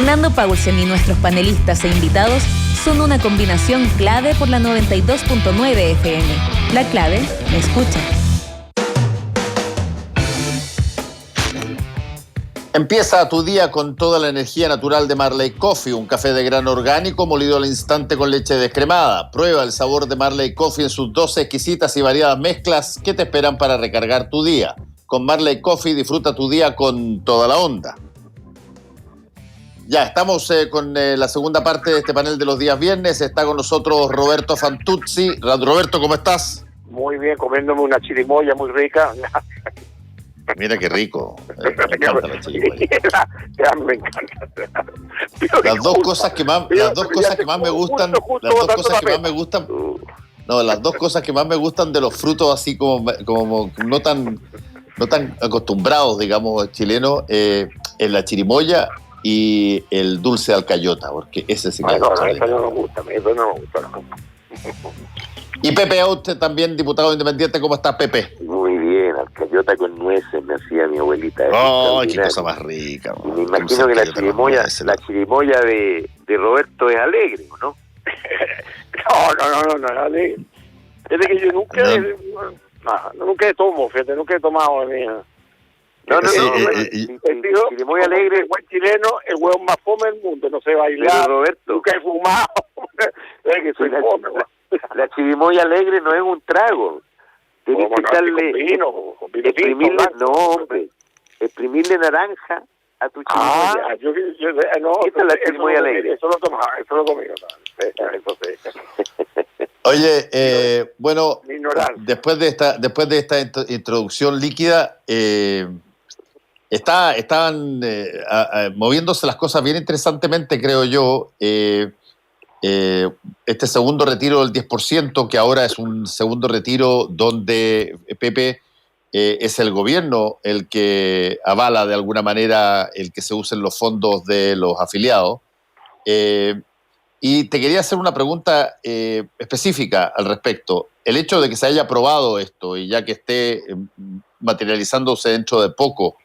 Fernando Paulsen y nuestros panelistas e invitados son una combinación clave por la 92.9 FM. La clave me escucha. Empieza tu día con toda la energía natural de Marley Coffee, un café de grano orgánico molido al instante con leche descremada. Prueba el sabor de Marley Coffee en sus 12 exquisitas y variadas mezclas que te esperan para recargar tu día. Con Marley Coffee disfruta tu día con toda la onda. Ya, estamos con la segunda parte de este panel de los días viernes. Está con nosotros Roberto Fantuzzi. Roberto, ¿cómo estás? Muy bien, comiéndome una chirimoya muy rica. Mira qué rico. Me encanta la chirimoya. Me encanta. Las dos cosas que más me gustan de los frutos así como no tan acostumbrados, digamos, chilenos, es la chirimoya y el dulce de alcayota, porque ese sí que eso no me gusta. Y Pepe Out, también diputado independiente, ¿cómo está Pepe? Muy bien, alcayota con nueces me hacía mi abuelita. ¡Oh, qué cosa más rica! Y me imagino que la chirimoya de Roberto es alegre, ¿no? No, alegre. Es que yo nunca he tomado, fíjate, nunca he tomado, mía. Chirimoya alegre, buen chileno, el hueón más fome del mundo, no sé bailar, Roberto, nunca he fumado, es que soy fome. La chirimoya alegre no es un trago. Tienes que echarle exprimirle naranja a tu chirimoya. Esta es la chirimoya alegre. Eso lo comí. Eso sí. Oye, bueno, después de esta introducción líquida, estaban moviéndose las cosas bien interesantemente, creo yo. Este segundo retiro del 10%, que ahora es un segundo retiro donde, Pepe, es el gobierno el que avala de alguna manera el que se usen los fondos de los afiliados. Y te quería hacer una pregunta específica al respecto. El hecho de que se haya aprobado esto y ya que esté materializándose dentro de poco,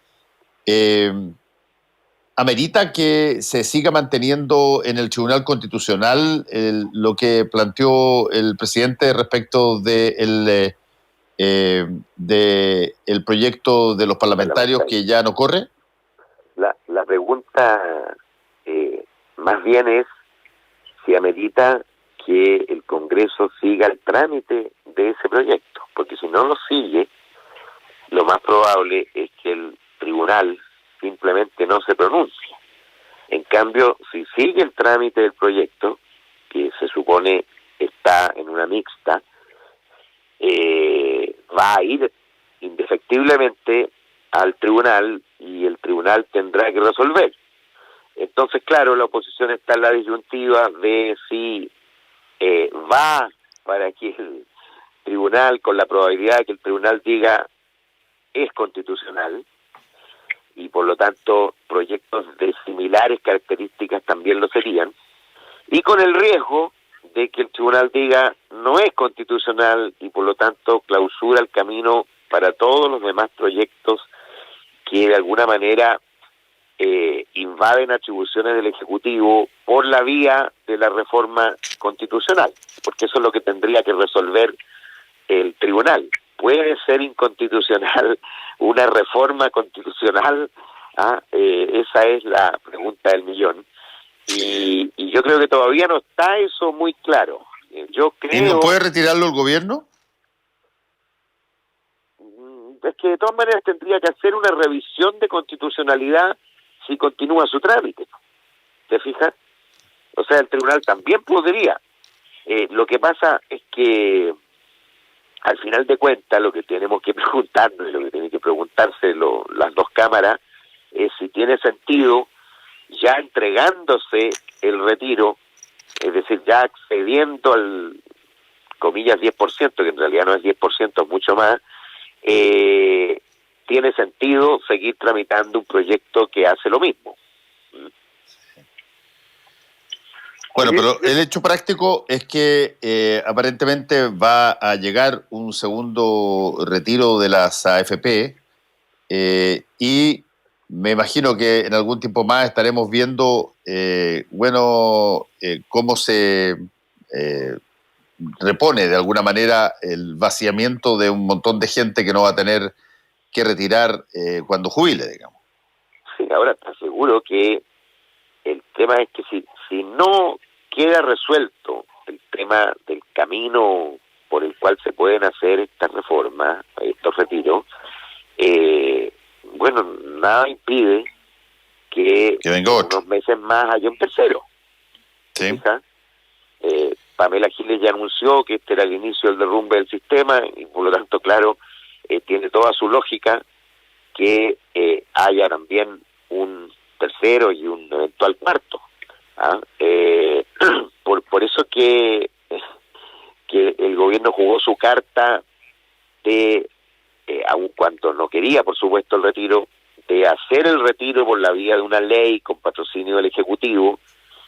¿amerita que se siga manteniendo en el Tribunal Constitucional lo que planteó el presidente respecto de el proyecto de los parlamentarios que ya no corre? La pregunta más bien es si amerita que el Congreso siga el trámite de ese proyecto, porque si no lo sigue, lo más probable es que el tribunal simplemente no se pronuncia. En cambio, si sigue el trámite del proyecto, que se supone está en una mixta, va a ir indefectiblemente al tribunal y el tribunal tendrá que resolver. Entonces, claro, la oposición está en la disyuntiva de si va para que el tribunal, con la probabilidad de que el tribunal diga es constitucional, y por lo tanto proyectos de similares características también lo serían, y con el riesgo de que el tribunal diga no es constitucional y por lo tanto clausura el camino para todos los demás proyectos que de alguna manera invaden atribuciones del Ejecutivo por la vía de la reforma constitucional, porque eso es lo que tendría que resolver el tribunal. ¿Puede ser inconstitucional una reforma constitucional? Esa es la pregunta del millón. Y yo creo que todavía no está eso muy claro. Yo creo... ¿Y no puede retirarlo el gobierno? Es que de todas maneras tendría que hacer una revisión de constitucionalidad si continúa su trámite. ¿Te fijas? O sea, el tribunal también podría. Lo que pasa es que al final de cuentas lo que tenemos que preguntarnos y lo que tienen que preguntarse las dos cámaras es si tiene sentido ya entregándose el retiro, es decir, ya accediendo al, comillas, 10%, que en realidad no es 10%, es mucho más, tiene sentido seguir tramitando un proyecto que hace lo mismo. Bueno, pero el hecho práctico es que aparentemente va a llegar un segundo retiro de las AFP y me imagino que en algún tiempo más estaremos viendo, cómo se repone de alguna manera el vaciamiento de un montón de gente que no va a tener que retirar cuando jubile, digamos. Sí, ahora te aseguro que el tema es que si no queda resuelto el tema del camino por el cual se pueden hacer estas reformas, estos retiros, nada impide que venga otro. Unos meses más haya un tercero. Sí. Pamela Giles ya anunció que este era el inicio del derrumbe del sistema y por lo tanto, claro, tiene toda su lógica que haya también un tercero y un eventual cuarto. Por eso que el gobierno jugó su carta de, aun cuando no quería, por supuesto, el retiro, de hacer el retiro por la vía de una ley con patrocinio del Ejecutivo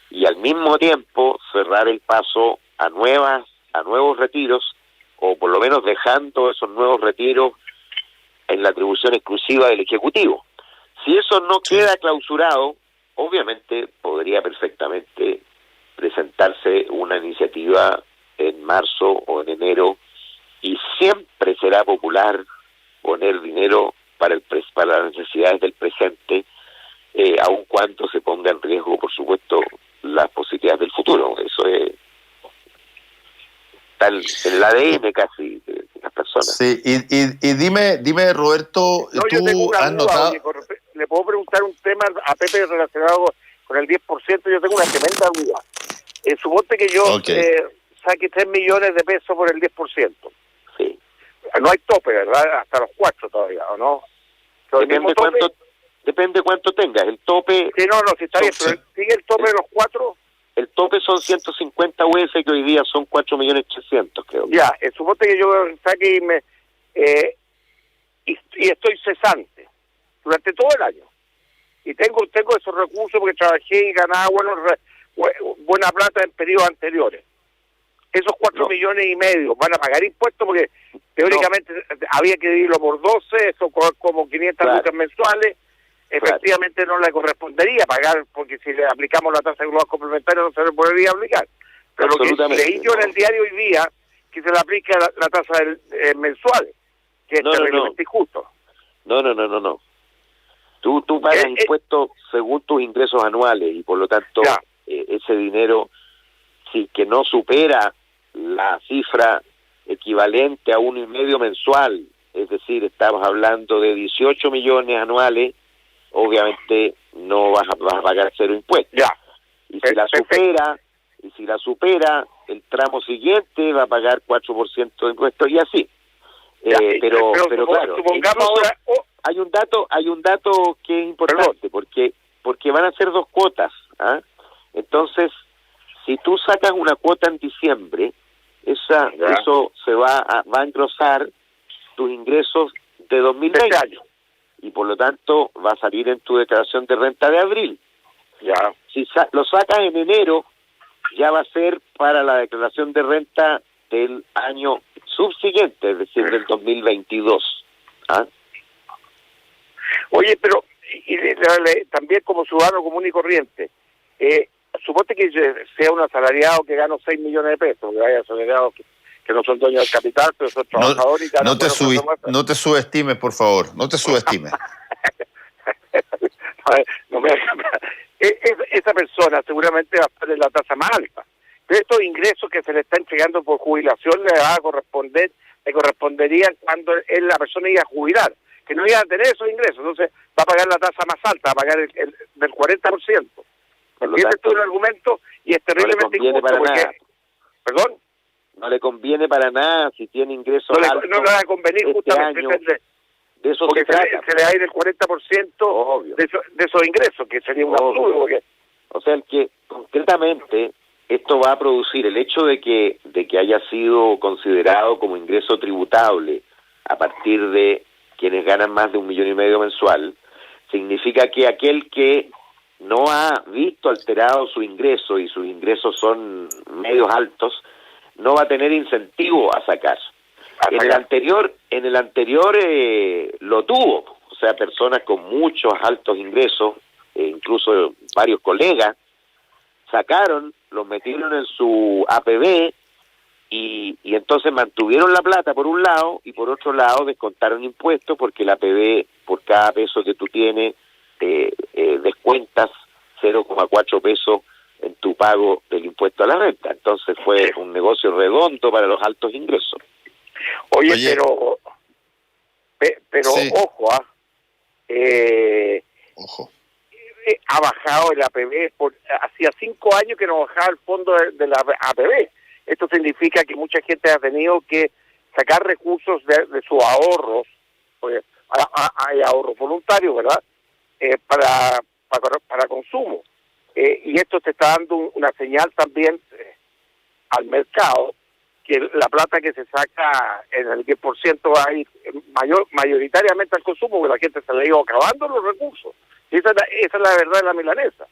y al mismo tiempo cerrar el paso a nuevos retiros, o por lo menos dejando esos nuevos retiros en la atribución exclusiva del Ejecutivo. Si eso no queda clausurado, obviamente podría perfectamente presentarse una iniciativa en marzo o en enero y siempre será popular poner dinero para las necesidades del presente, aun cuando se ponga en riesgo, por supuesto, las posibilidades del futuro. Eso es tal en el ADN casi de las personas. Sí, y dime, Roberto, No, ¿tú yo tengo una has duda, notado? oye, le puedo preguntar un tema a Pepe relacionado con el 10%. Yo tengo una tremenda duda. Suponte que yo saque 3 millones de pesos por el 10%. Sí. No hay tope, ¿verdad? Hasta los 4 todavía, ¿o no? Depende cuánto tengas. El tope... Sí, no, si está bien, pero ¿sigue el tope de los 4? El tope son 150 UF, que hoy día son 4.300.000, creo. Ya, suponte que yo saque y estoy cesante durante todo el año. Y tengo esos recursos porque trabajé y ganaba buena plata en periodos anteriores. Esos 4,5 millones van a pagar impuestos porque teóricamente había que dividirlo por 12, eso como 500 lucas mensuales. Efectivamente no le correspondería pagar, porque si le aplicamos la tasa global complementaria no se le podría aplicar. Pero lo que leí yo en el diario hoy día, que se le aplica la tasa mensual, que es terriblemente injusto. No. Tú pagas impuestos según tus ingresos anuales y por lo tanto ese dinero, si que no supera la cifra equivalente a 1,5 mensual, es decir, estamos hablando de 18 millones anuales, obviamente no vas a pagar cero impuestos. Y si la supera, el tramo siguiente va a pagar 4% de impuestos y así. Pero claro, ahora, hay un dato que es importante, porque van a ser 2 cuotas. Entonces, si tú sacas una cuota en diciembre, eso se va a engrosar tus ingresos de 2020. Y por lo tanto va a salir en tu declaración de renta de abril. Si lo sacas en enero, ya va a ser para la declaración de renta del año subsiguiente, es decir, del 2022. Oye, pero también como ciudadano común y corriente, suponte que sea un asalariado que gana 6 millones de pesos, que haya asalariados que no son dueños del capital, pero son trabajadores y ganan... No te subestimes, por favor, no te subestimes. Esa persona seguramente va a estar en la tasa más alta. Pero estos ingresos que se le están entregando por jubilación le corresponderían cuando la persona iba a jubilar, que no iba a tener esos ingresos, entonces va a pagar la tasa más alta, va a pagar del 40%. ¿Entiendes tú el argumento? Y es terriblemente injusto porque... ¿Perdón? No le conviene para nada si tiene ingresos altos. No le va a convenir justamente de eso porque se le va a ir el 40% de esos ingresos, que sería un absurdo. O sea, que concretamente esto va a producir el hecho de que haya sido considerado como ingreso tributable a partir de quienes ganan más de 1,5 millones mensual, significa que aquel que no ha visto alterado su ingreso y sus ingresos son medios altos, no va a tener incentivo a sacar. En el anterior lo tuvo, o sea, personas con muchos altos ingresos, incluso varios colegas, los metieron en su APB y entonces mantuvieron la plata por un lado y por otro lado descontaron impuestos porque el APB, por cada peso que tú tienes, descuentas 0,4 pesos en tu pago del impuesto a la renta. Entonces fue un negocio redondo para los altos ingresos. Oye. pero Sí. ojo, Ojo. ha bajado el APB, hacía 5 años que no bajaba el fondo de la APB. Esto significa que mucha gente ha tenido que sacar recursos de sus ahorros, porque hay ahorros voluntarios, ¿verdad? Para consumo. Y esto te está dando una señal también al mercado, que la plata que se saca en el 10% va a ir mayoritariamente al consumo, porque la gente se le ha ido acabando los recursos. Y esa es la verdad de la milanesa.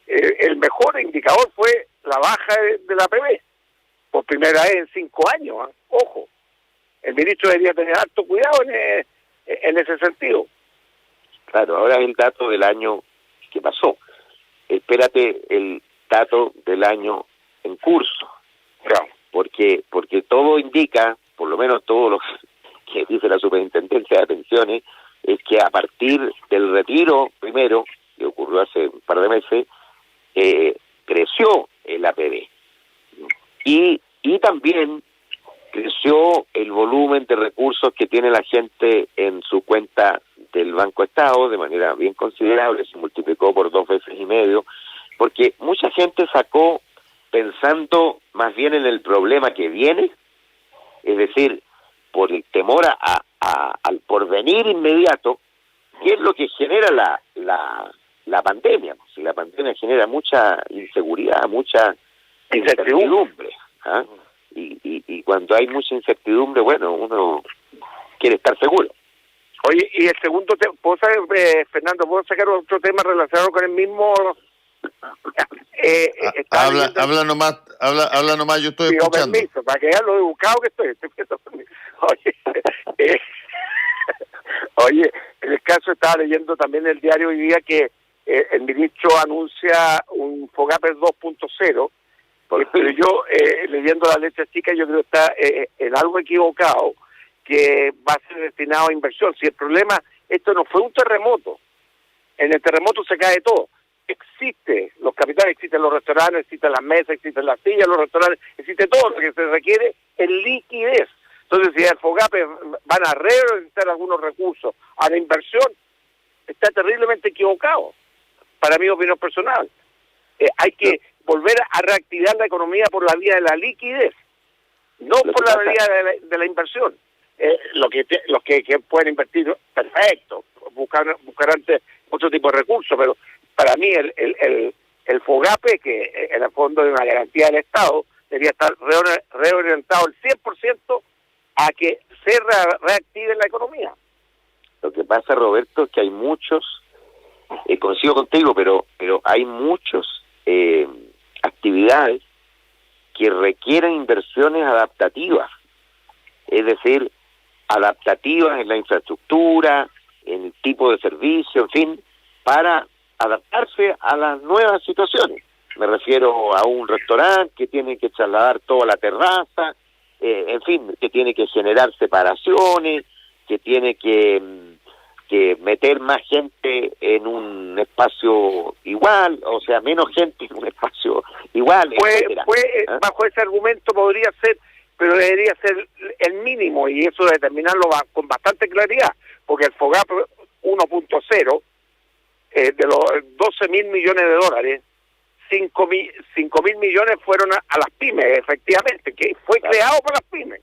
El mejor indicador fue la baja de la APB, por primera vez en 5 años. Ojo, el ministro debería tener alto cuidado en ese sentido. Claro, ahora es el dato del año que pasó. Espérate el dato del año en curso. Claro. Porque todo indica, por lo menos todo lo que dice la Superintendencia de Pensiones, es que a partir del retiro primero, que ocurrió hace un par de meses, creció el APB. Y también creció el volumen de recursos que tiene la gente en su cuenta del Banco Estado de manera bien considerable, se multiplicó por 2,5 veces, porque mucha gente sacó pensando más bien en el problema que viene, es decir, por el temor al porvenir inmediato, que es lo que genera la pandemia. Si la pandemia genera mucha inseguridad, mucha incertidumbre, ¿ah? Y cuando hay mucha incertidumbre, bueno, uno quiere estar seguro. Oye, y el segundo tema, Fernando, ¿puedo sacar otro tema relacionado con el mismo? Habla nomás, yo estoy escuchando. Permiso, para que vean lo educado que estoy. Oye, en el caso estaba leyendo también el diario hoy día que el ministro anuncia un FOGAPE 2.0, pero yo, leyendo la letra chica, yo creo que está en algo equivocado, que va a ser destinado a inversión. Si el problema, esto no fue un terremoto, en el terremoto se cae todo. Existe los capitales, existen los restaurantes, existen las mesas, existen las sillas, los restaurantes, existe todo. Lo que se requiere es liquidez. Entonces, si al FOGAPE van a reorientar algunos recursos a la inversión, está terriblemente equivocado, para mi opinión personal. Hay que volver a reactivar la economía por la vía de la liquidez, no por la vía de la inversión. Los que pueden invertir, perfecto, buscar antes otro tipo de recursos, pero para mí el FOGAPE, que en el fondo es una garantía del Estado, debería estar reorientado el 100% a que se reactive la economía. Lo que pasa, Roberto, es que hay muchos, coincido contigo, pero hay muchos actividades que requieren inversiones adaptativas, es decir, adaptativas en la infraestructura, en el tipo de servicio, en fin, para adaptarse a las nuevas situaciones. Me refiero a un restaurante que tiene que trasladar toda la terraza, en fin, que tiene que generar separaciones, que tiene que meter más gente en un espacio igual, o sea, menos gente en un espacio igual, etcétera. Bajo ese argumento podría ser, pero debería ser el mínimo, y eso determinarlo con bastante claridad, porque el FOGAP 1.0, de los 12.000 millones de dólares, 5.000 millones fueron a las pymes, efectivamente, que fue creado por las pymes.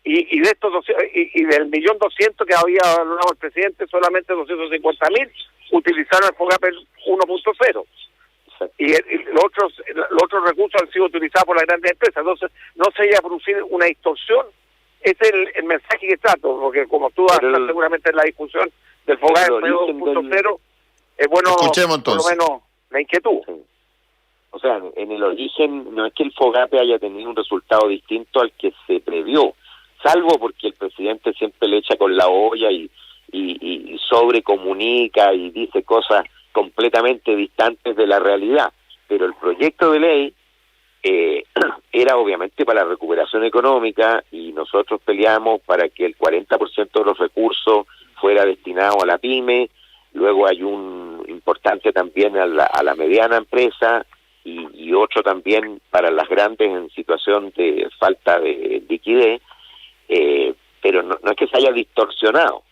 Y de estos y del 1.200.000 que había hablado el presidente, solamente 250.000 utilizaron el FOGAP 1.0. Y los otros recursos han sido utilizados por las grandes empresas. Entonces, no se vaya a producir una distorsión. Ese es el mensaje que trato, porque como tú estás seguramente en la discusión del FOGAP 2.0, es bueno, escuchemos, por lo menos, la inquietud. Sí. O sea, en el origen no es que el FOGAPE haya tenido un resultado distinto al que se previó, salvo porque el presidente siempre le echa con la olla y y sobrecomunica y dice cosas completamente distantes de la realidad. Pero el proyecto de ley era obviamente para la recuperación económica, y nosotros peleamos para que el 40% de los recursos fuera destinado a la pyme. Luego hay un importante también a la mediana empresa, y otro también para las grandes en situación de falta de liquidez, pero no es que se haya distorsionado.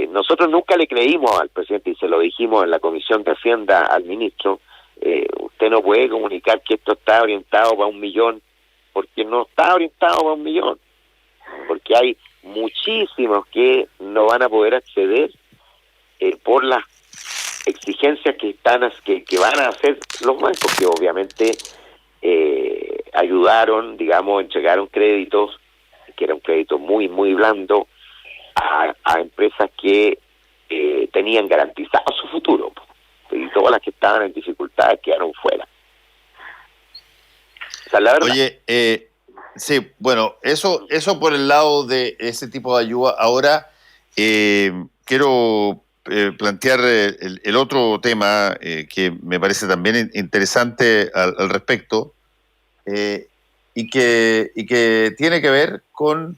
Nosotros nunca le creímos al presidente, y se lo dijimos en la Comisión de Hacienda al ministro: usted no puede comunicar que esto está orientado para 1 millón, porque no está orientado para 1 millón, porque hay muchísimos que no van a poder acceder por las exigencias que van a hacer los bancos, que obviamente ayudaron, digamos, entregaron créditos, que era un crédito muy, muy blando, a empresas que tenían garantizado su futuro, y todas las que estaban en dificultades quedaron fuera. O sea, la verdad. Oye, sí, bueno, eso por el lado de ese tipo de ayuda. Ahora quiero plantear el otro tema que me parece también interesante al respecto, y que tiene que ver con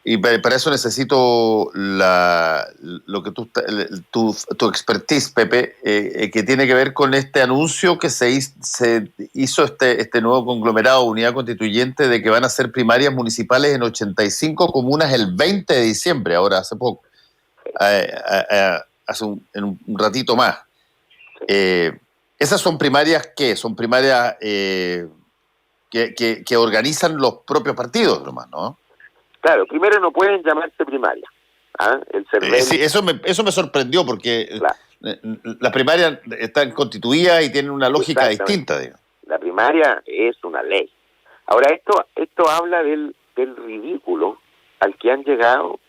y para eso necesito lo que tu expertise, Pepe, que tiene que ver con este anuncio que se hizo este nuevo conglomerado, Unidad Constituyente, de que van a ser primarias municipales en 85 comunas el 20 de diciembre, ahora hace poco, hace un ratito más. ¿Esas son primarias qué? Son primarias que organizan los propios partidos nomás, ¿no? Claro, primero no pueden llamarse primaria. El CERVEL, sí, eso me sorprendió, porque claro, las primarias están constituidas y tienen una lógica distinta, digamos. La primaria es una ley. Ahora, esto habla del ridículo al que han llegado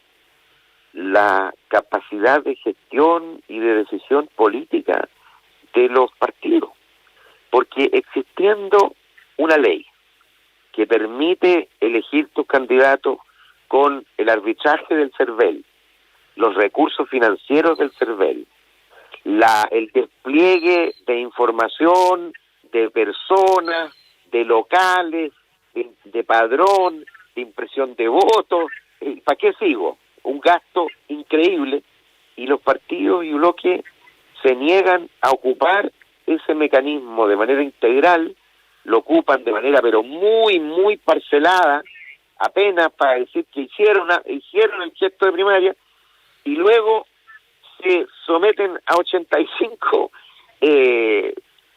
la capacidad de gestión y de decisión política de los partidos. Porque existiendo una ley que permite elegir tus candidatos con el arbitraje del CERVEL, los recursos financieros del CERVEL, el despliegue de información, de personas, de locales, de padrón, de impresión de votos, ¿para qué sigo? Un gasto increíble, y los partidos y bloques se niegan a ocupar ese mecanismo de manera integral, lo ocupan de manera pero muy, muy parcelada, apenas para decir que hicieron el gesto de primaria, y luego se someten a 85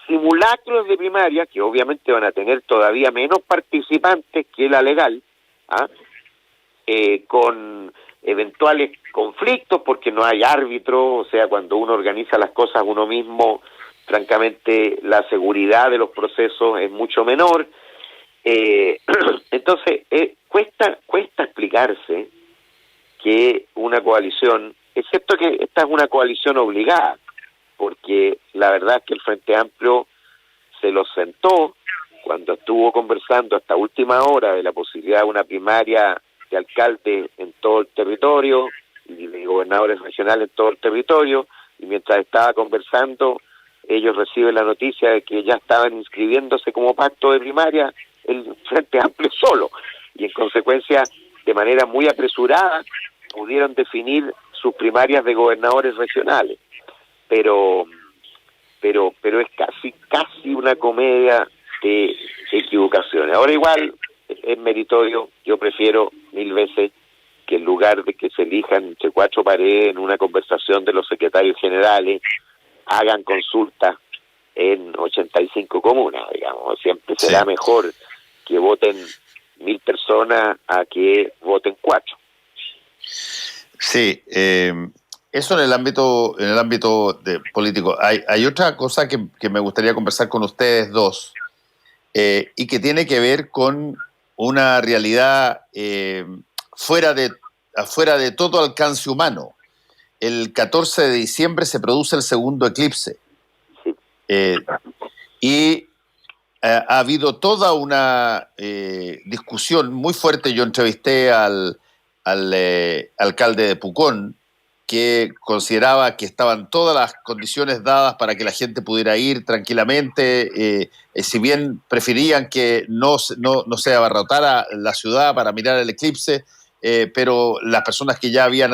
simulacros de primaria, que obviamente van a tener todavía menos participantes que la legal, con eventuales conflictos, porque no hay árbitro. O sea, cuando uno organiza las cosas uno mismo, francamente la seguridad de los procesos es mucho menor. Entonces cuesta explicarse que una coalición, excepto que esta es una coalición obligada, porque la verdad es que el Frente Amplio se lo sentó cuando estuvo conversando hasta última hora de la posibilidad de una primaria de alcalde en todo el territorio y de gobernadores regionales en todo el territorio, y mientras estaba conversando ellos reciben la noticia de que ya estaban inscribiéndose como pacto de primaria el Frente Amplio solo, y en consecuencia, de manera muy apresurada, pudieron definir sus primarias de gobernadores regionales. Pero es casi una comedia de equivocaciones. Ahora igual es meritorio, yo prefiero 1000 veces que en lugar de que se elijan entre 4 paredes en una conversación de los secretarios generales, hagan consultas en 85 comunas, digamos. Siempre será mejor que voten 1000 personas a que voten 4. Sí, eso en el ámbito político. Hay otra cosa que me gustaría conversar con ustedes dos, y que tiene que ver con una realidad afuera de todo alcance humano. El 14 de diciembre se produce el segundo eclipse. Y ha habido toda una discusión muy fuerte. Yo entrevisté al alcalde de Pucón, que consideraba que estaban todas las condiciones dadas para que la gente pudiera ir tranquilamente, si bien preferían que no se abarrotara la ciudad para mirar el eclipse, pero las personas que ya habían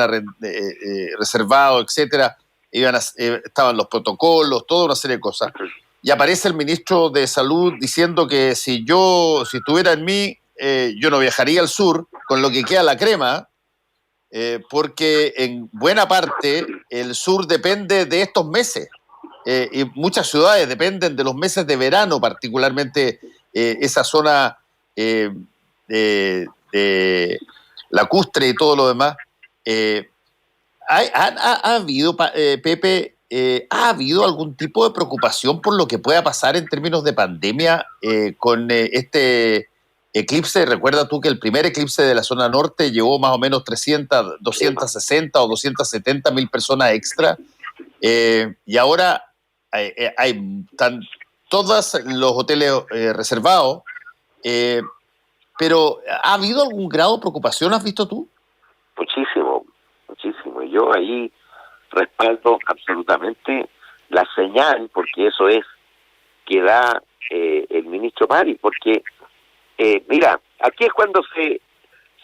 reservado, etcétera, estaban los protocolos, toda una serie de cosas. Y aparece el ministro de Salud diciendo que si estuviera en mí, yo no viajaría al sur, con lo que queda la crema, porque en buena parte el sur depende de estos meses, y muchas ciudades dependen de los meses de verano, particularmente esa zona de lacustre y todo lo demás. ¿Ha habido, Pepe, ha habido algún tipo de preocupación por lo que pueda pasar en términos de pandemia con este eclipse? Recuerda tú que el primer eclipse de la zona norte llevó más o menos 260 o 270 mil personas extra, y ahora están todos los hoteles reservados, pero ¿ha habido algún grado de preocupación, has visto tú? Muchísimo. Y yo ahí respaldo absolutamente la señal, porque eso es que da el ministro París, porque mira, aquí es cuando se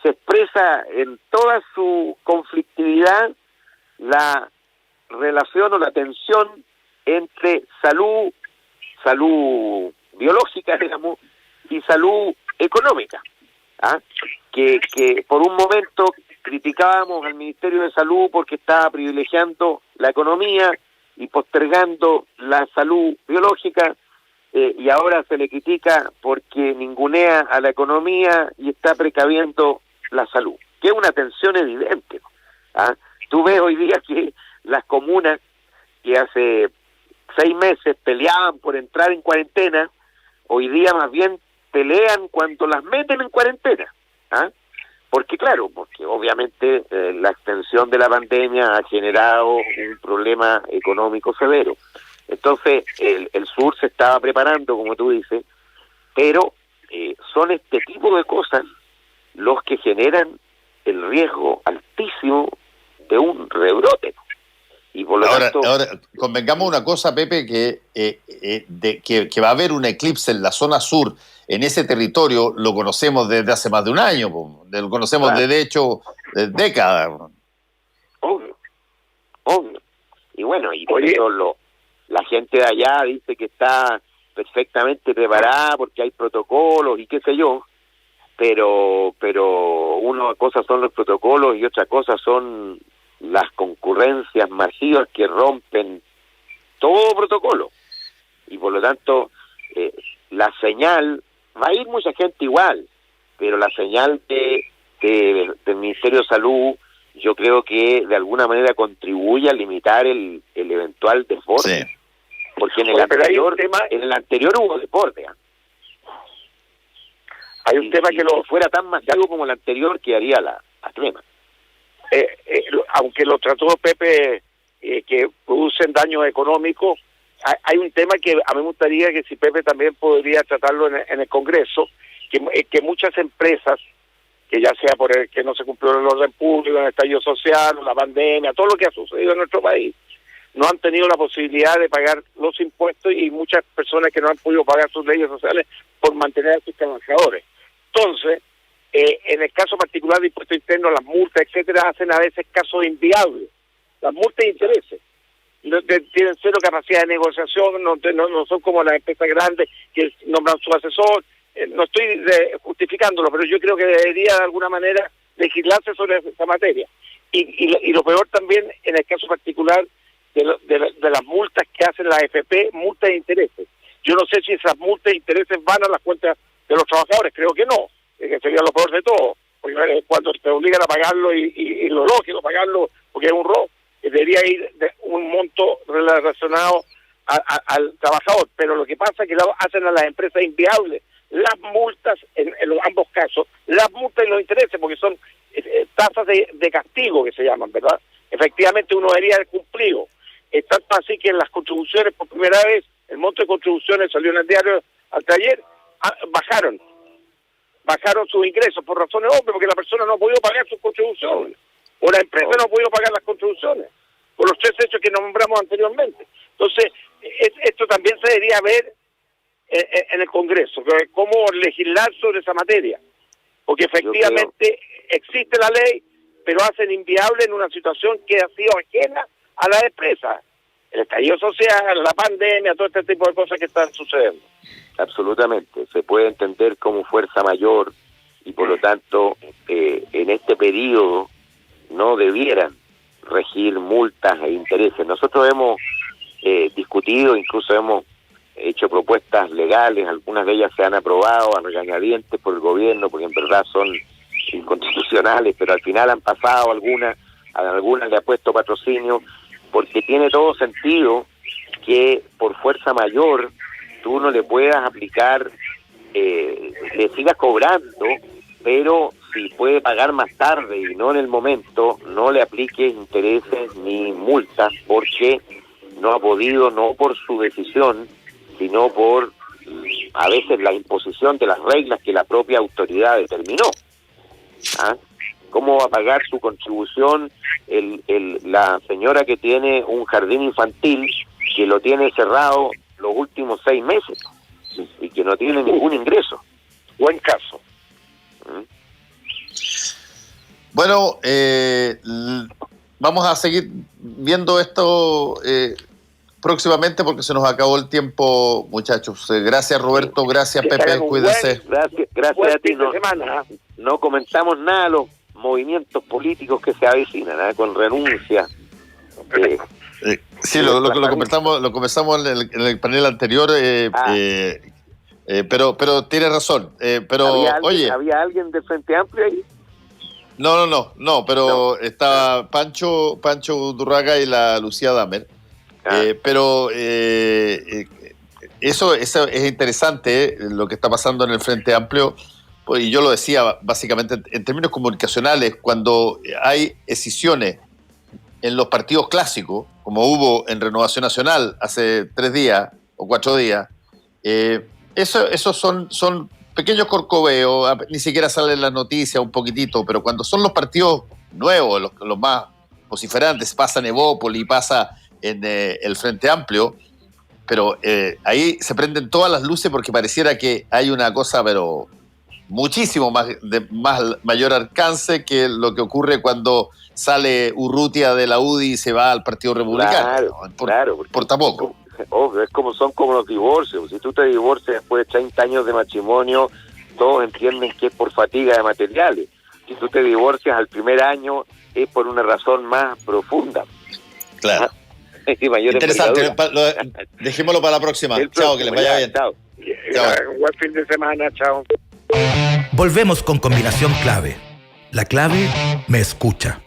expresa en toda su conflictividad la relación o la tensión entre salud biológica, digamos, y salud económica. Que por un momento criticábamos al Ministerio de Salud porque estaba privilegiando la economía y postergando la salud biológica, y ahora se le critica porque ningunea a la economía y está precaviendo la salud, que es una tensión evidente. Tú ves hoy día que las comunas que hace 6 meses peleaban por entrar en cuarentena, hoy día más bien pelean cuando las meten en cuarentena. Porque obviamente la extensión de la pandemia ha generado un problema económico severo. Entonces el sur se estaba preparando, como tú dices, pero son este tipo de cosas los que generan el riesgo altísimo de un rebrote. Y por lo tanto, ahora, convengamos una cosa, Pepe, que va a haber un eclipse en la zona sur, en ese territorio, lo conocemos desde hace más de un año, lo conocemos de hecho décadas. Obvio. Y bueno, y por eso la gente de allá dice que está perfectamente preparada porque hay protocolos y qué sé yo, pero una cosa son los protocolos y otra cosa son las concurrencias masivas que rompen todo protocolo. Y por lo tanto, la señal, va a ir mucha gente igual, pero la señal del Ministerio de Salud, yo creo que de alguna manera contribuye a limitar el eventual desborde. Sí. Porque en el anterior hubo desborde. Hay un tema que si fuera tan masivo como el anterior, quedaría la crema. Aunque lo trató Pepe, que producen daños económicos, hay un tema que a mí me gustaría que si Pepe también podría tratarlo en el Congreso, que muchas empresas, que ya sea por el que no se cumplió el orden público, el estallido social, la pandemia, todo lo que ha sucedido en nuestro país, no han tenido la posibilidad de pagar los impuestos, y muchas personas que no han podido pagar sus leyes sociales por mantener a sus trabajadores. Entonces, en el caso particular de impuestos internos, las multas, etcétera, hacen a veces casos inviables. Las multas de intereses tienen cero capacidad de negociación, no son como las empresas grandes que nombran su asesor. No estoy justificándolo, pero yo creo que debería de alguna manera legislarse sobre esa materia. Y lo peor también, en el caso particular de las multas que hacen las AFP, multas de intereses. Yo no sé si esas multas de intereses van a las cuentas de los trabajadores, creo que no, que sería lo peor de todo, porque cuando te obligan a pagarlo y lo lógico, pagarlo porque es un robo, debería ir de un monto relacionado al trabajador, pero lo que pasa es que hacen a las empresas inviables las multas, en ambos casos, las multas y los intereses, porque son tasas de castigo que se llaman, ¿verdad? Efectivamente uno debería haber cumplido. Es tanto así que en las contribuciones, por primera vez, el monto de contribuciones salió en el diario hasta ayer, bajaron bajaron sus ingresos por razones obvias, porque la persona no ha podido pagar sus contribuciones, o la empresa no ha podido pagar las contribuciones, por los 3 hechos que nombramos anteriormente. Entonces, esto también se debería ver en el Congreso, cómo legislar sobre esa materia, porque efectivamente existe la ley, pero hacen inviable en una situación que ha sido ajena a las empresas. El estallido social, la pandemia, todo este tipo de cosas que están sucediendo. Absolutamente, se puede entender como fuerza mayor y por lo tanto en este periodo no debieran regir multas e intereses. Nosotros hemos discutido, incluso hemos hecho propuestas legales, algunas de ellas se han aprobado a regañadientes por el gobierno porque en verdad son inconstitucionales, pero al final han pasado a algunas le ha puesto patrocinio, porque tiene todo sentido que por fuerza mayor tú no le puedas aplicar, le sigas cobrando, pero si puede pagar más tarde y no en el momento, no le apliques intereses ni multas, porque no ha podido, no por su decisión, sino por a veces la imposición de las reglas que la propia autoridad determinó. ¿Ah? ¿Cómo va a pagar su contribución la señora que tiene un jardín infantil que lo tiene cerrado los últimos 6 meses y que no tiene ningún ingreso? Buen caso. Bueno, vamos a seguir viendo esto próximamente porque se nos acabó el tiempo, muchachos. Gracias, Roberto. Gracias, Pepe. Cuídense. Gracias a ti. No comentamos nada de los movimientos políticos que se avecinan, con renuncia. Sí, lo conversamos en el panel anterior, pero tiene razón. Pero ¿Había alguien del Frente Amplio ahí? No, pero estaba Pancho Durraga y la Lucía Damer. Pero eso es interesante, lo que está pasando en el Frente Amplio, y yo lo decía básicamente en términos comunicacionales, cuando hay escisiones en los partidos clásicos, como hubo en Renovación Nacional hace 3 días o 4 días, esos son pequeños corcoveos, ni siquiera salen las noticias un poquitito, pero cuando son los partidos nuevos, los más vociferantes, pasa en Evópoli, pasa en el Frente Amplio, pero ahí se prenden todas las luces porque pareciera que hay una cosa, pero muchísimo mayor alcance que lo que ocurre cuando sale Urrutia de la UDI y se va al Partido Republicano. Claro. Por tampoco. Son como los divorcios. Si tú te divorcias después de 30 años de matrimonio, todos entienden que es por fatiga de materiales. Si tú te divorcias al primer año, es por una razón más profunda. Claro. Interesante. Dejémoslo para la próxima. Chao, que les vaya bien. Chao. Buen fin de semana. Chao. Volvemos con Combinación Clave. La clave me escucha.